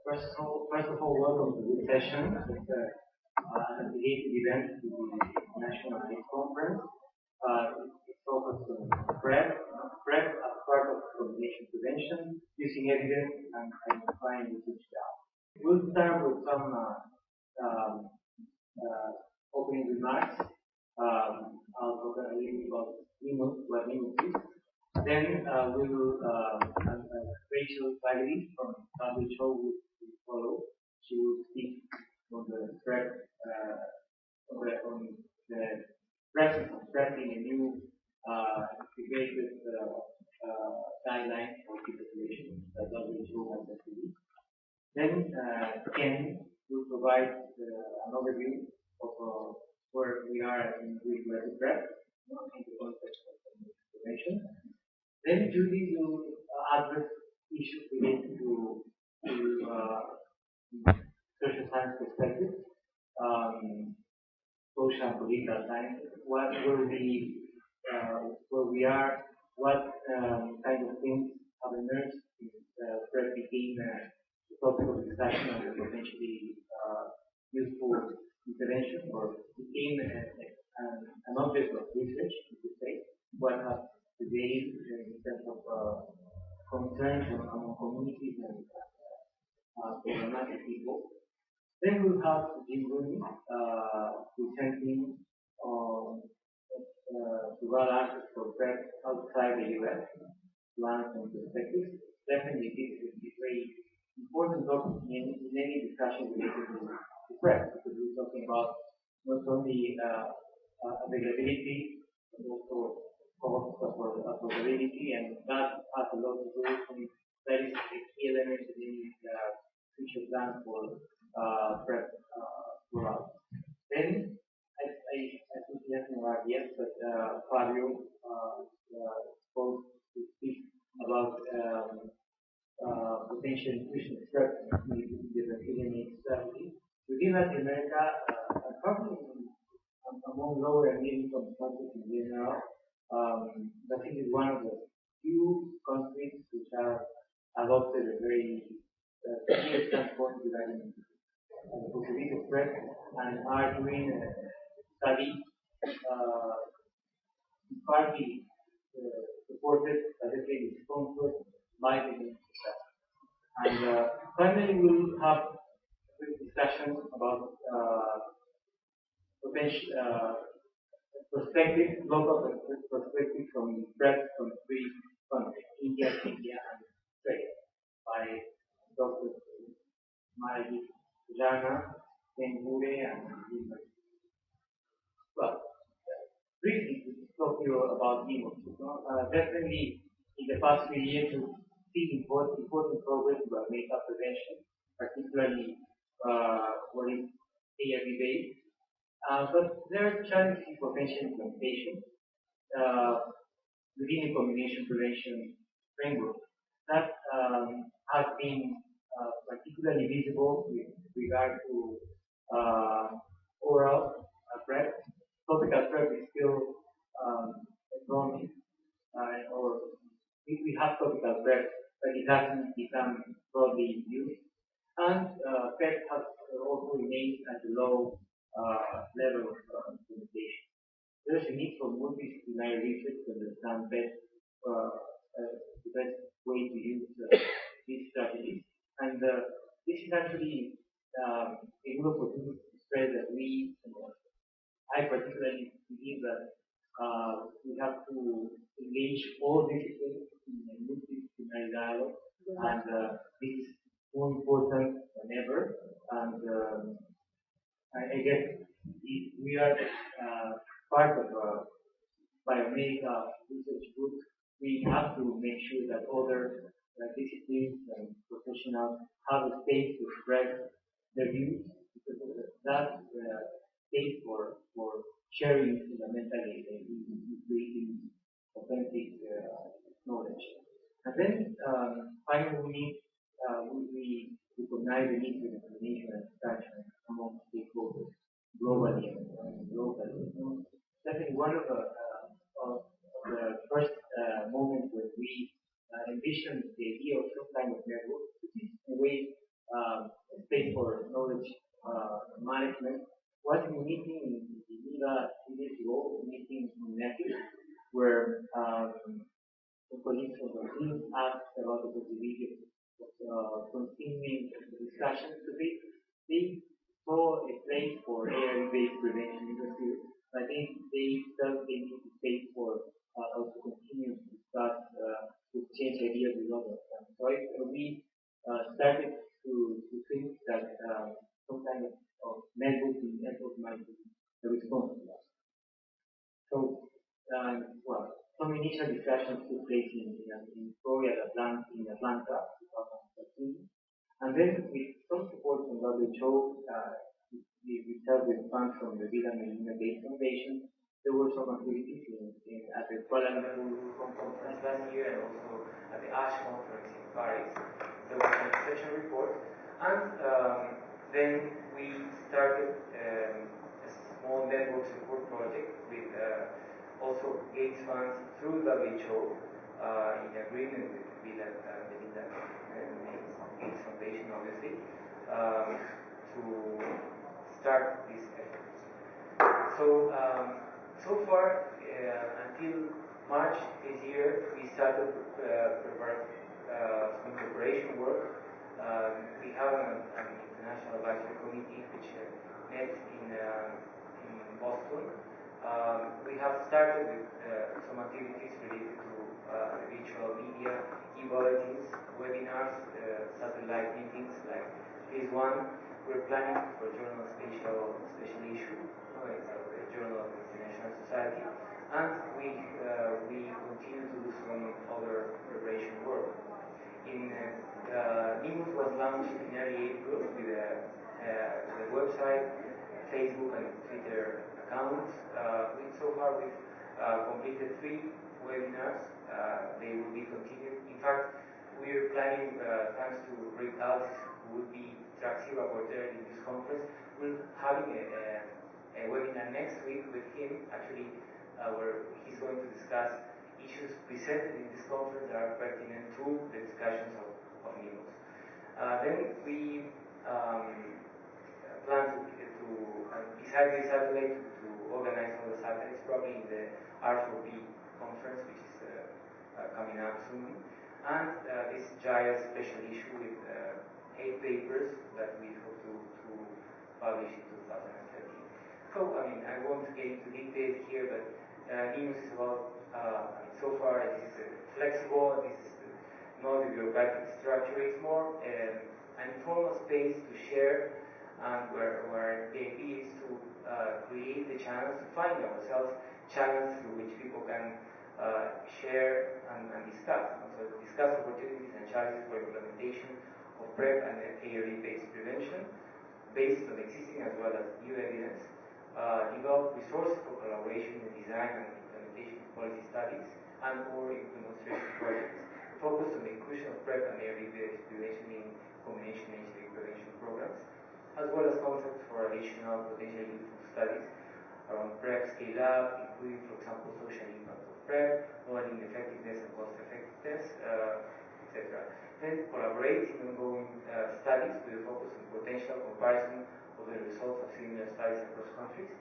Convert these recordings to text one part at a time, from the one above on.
First of all, welcome to this session. It's an affiliated event to the National AIDS Conference. It's focused on PrEP as part of combination prevention, using evidence and identifying research gaps. We'll start with some opening remarks. I'll talk a little bit about NEMUS, what NEMUS is. Then Rachel Bagley from WHO will follow. She will speak on the PrEP, on the presence of PrEP in a new integrated guideline for the population that WHO has released. Then Ken will provide an overview of where we are in reproductive PrEP in the context of prevention. Then Judy will address issues related to social science perspective, social and political science, where we are, what kind of things have emerged since PrEP became the topic of discussion and potentially useful intervention, or became an object of research, you could say. What has today in terms of concerns among communities and problematic people. Then we'll have Jim Rooney presenting on rural access for PrEP outside the US, plans and perspectives. Definitely this is a very important topic in any discussion related to PrEP, because we're talking about not only availability, but also cost of affordability, and that has a lot to do with that is a key element in any future plan for PrEP rollout. Then I think he hasn't arrived yet, but Fabio spoke to speak about potential inclusion of PrEP in the Brazilian AIDS strategy. Within Latin America, probably among lower and middle income countries in general, Brazil is one of the few countries which have adopted a very clear standpoint regarding the possibility of PrEP and are doing a study partly supported, let's say, sponsored by the ministry. And finally, we'll have a quick discussion about potential perspective, local perspective from PrEP from three countries, India, and Australia, by Dr. Mari Jana, Ken Hure, and Lima. Well, briefly to talk to you about NEMUS. Definitely, in the past few years, we've seen important progress about makeup prevention, particularly what is ARV-based. But there are challenges in potential implementation within a combination prevention framework that has been particularly visible with regard to oral PrEP. Topical PrEP is still growing, or we have topical PrEP, but it hasn't become broadly used. And PrEP has also remained at a low level of implementation. There is a need for multidisciplinary research to understand the best way to use these strategies. And this is actually a good opportunity to spread that I particularly believe that we have to engage all disciplines in a multidisciplinary dialogue, and this is more important than ever. And I guess if we are part of a biomedical research group, we have to make sure that other disciplines and professionals have a space to express their views, because that's the space for sharing fundamentally in creating authentic knowledge. And then finally, we recognize the need for coordination and expansion among stakeholders globally and locally. Definitely one of the first moments where we envisioned the idea of some kind of network, which is in a way space for knowledge management, was in a meeting in Geneva 2 years ago, a meeting in Netflix, where the colleagues from the team asked about the possibility of continuing the discussion to be. They saw a place for ARV-based prevention in Brazil. I think they felt they need a space for us to continue to discuss to change ideas with others. So we started to think that some kind of networking effort might be the response to that. So, well, some initial discussions took place in Florida, in Atlanta, 2013. And then, with some support from WHO, we started with funds from the Bill and Melinda Gates Foundation. There were some activities at the Kuala Lumpur conference last year and also at the ASH conference in Paris. There was an exception report. And then we started a small network support project with also Gates funds through WHO in agreement with Bill and Melinda Gates Foundation, obviously, to start this effort. So, so far, until March this year, we started prepare some preparation work. We have an international advisory committee which met in Boston. We have started with some activities related to the virtual media, e-bulletins, webinars, satellite meetings like this one. We're planning for journal special issue, it's a journal of the International Society, and we continue to do some other preparation work. In NEMUS was launched in early April with the website, Facebook and Twitter accounts. So far we've completed 3 webinars. They will be continued. In fact, we are planning, thanks to Rick Alves, who will be Traxi rapporteur in this conference, we're having a webinar next week with him, actually, where he's going to discuss issues presented in this conference that are pertinent to the discussions of NEMUS. Then we plan to besides the satellite, to organize all the satellites, probably in the R4P conference, which is coming up soon. And this giant special issue with 8 papers that we hope to publish in 2013. So, I mean, I won't get into details here, but NEMUS is about, so far it is flexible, this is not a bureaucratic structure, it's more an informal space to share, and where the idea is to create the channels, to find ourselves channels through which people can share and discuss. So discuss opportunities and challenges for implementation of PrEP and ARV-based prevention based on existing as well as new evidence, develop resources for collaboration in the design and implementation of policy studies and or demonstration projects focused on the inclusion of PrEP and ARV-based prevention in combination HIV prevention programs, as well as concepts for additional potentially useful studies around PrEP scale-up, including, for example, social impact of PrEP, modeling effectiveness and cost-effectiveness, etc. Then collaborate in ongoing studies with a focus on potential comparison of the results of similar studies across countries,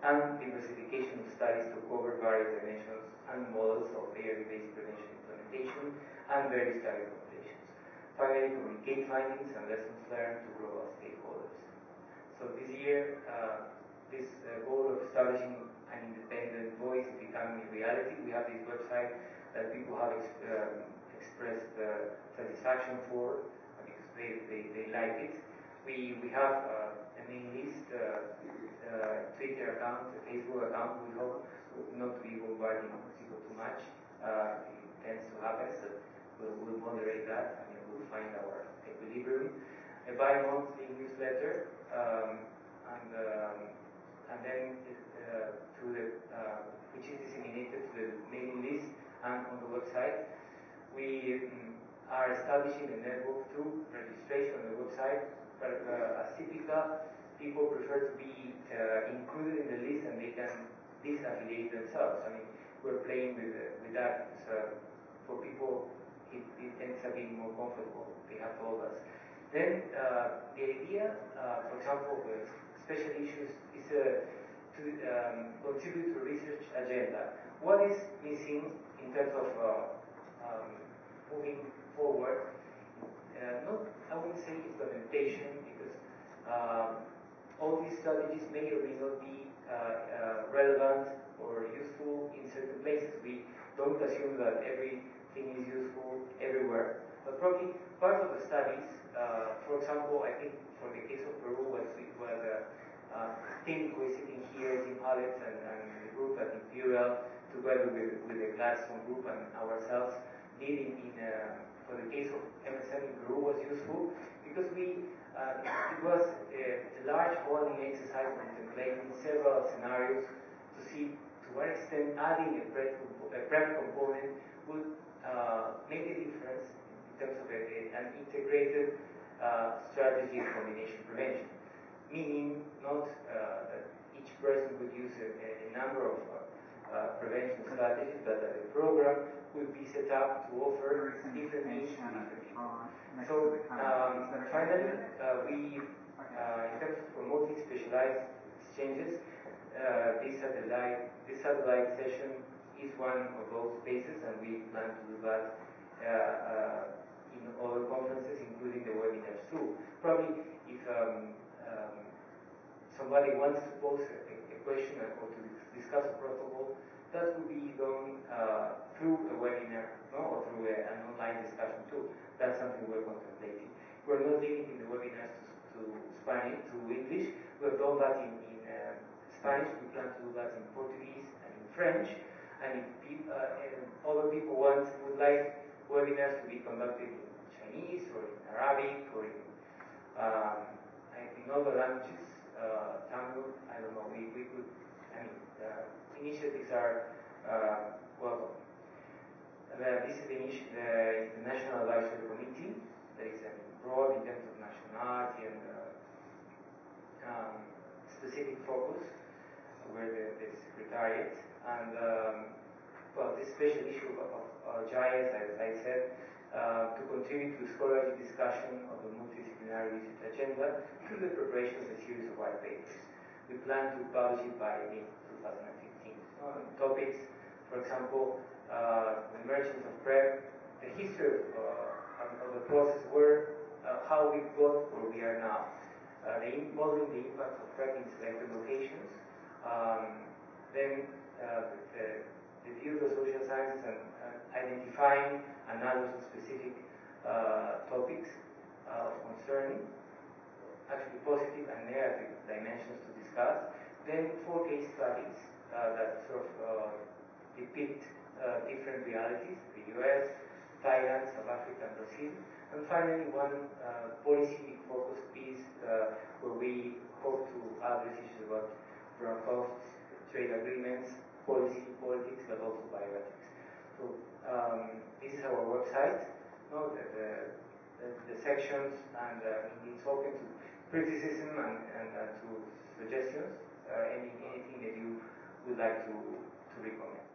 and diversification of studies to cover various dimensions and models of ARV-based prevention implementation and various study recommendations. Finally, communicate findings and lessons learned to global stakeholders. So this year, this goal of establishing an independent voice is becoming a reality. We have this website that people have expressed satisfaction for because they like it. We have a main list, Twitter account, a Facebook account. We hope not to be bombarding people too much. It tends to happen, so we'll moderate that. I mean, we'll find our equilibrium. A bi-monthly newsletter, and then through the which is disseminated to the mailing list and on the website. We are establishing a network through registration on the website, but as typical, people prefer to be included in the list and they can disaffiliate themselves. I mean, we're playing with that because for people it ends up being more comfortable. They have told us Then the idea, for example, the special issues is to contribute to research agenda. What is missing in terms of moving forward? Not, I wouldn't say implementation, because all these strategies may or may not be relevant or useful in certain places. We don't assume that everything is useful everywhere, but probably part of the studies, for example, I think for the case of Peru, was Tim, who is sitting here, Tim Hallett, and the group at Imperial, together with the Gladstone group and ourselves, leading for the case of MSM in Peru was useful, because it was a large modeling exercise contemplating several scenarios to see to what extent adding a PrEP component would make a difference in terms of an integrated strategy of combination prevention. Meaning not that each person would use a number of prevention strategies, but that the program would be set up to offer different needs to different people. So finally, we, in terms of promoting specialized exchanges, this satellite session is one of those bases, and we plan to do that in other conferences, including the webinars too. Probably if somebody wants to pose a question or to discuss a protocol, that would be done through a webinar, no? Or through an online discussion too. That's something we're contemplating. We're not limiting the webinars to Spanish, to English. We have done that in Spanish. We plan to do that in Portuguese and in French. And if other people would like webinars to be conducted in Chinese or in Arabic or in other languages, Tamil, I don't know. We could. I mean, initiatives are welcome. This is the International Advisory Committee. There is a broad in terms of nationality and specific focus, where the Secretariat. And well, this special issue of GIAS, as I said, to contribute to scholarly discussion of the multidisciplinary research agenda through the preparation of a series of white papers. We plan to publish it by mid-2015. Topics, for example, the emergence of PrEP, the history of the process, how we got where we are now, modeling the impact of PrEP in selected locations, then the view of the social sciences and identifying and addressing specific topics of concern, actually positive and negative dimensions to discuss. Then 4 case studies that sort of depict different realities: the US, Thailand, South Africa, and Brazil. And finally, one policy-focused piece where we hope to address issues about drug costs, trade agreements, policy, politics, but also bioethics. So this is our website. No, the sections, and it's open to criticism and to suggestions. Anything that you would like to recommend.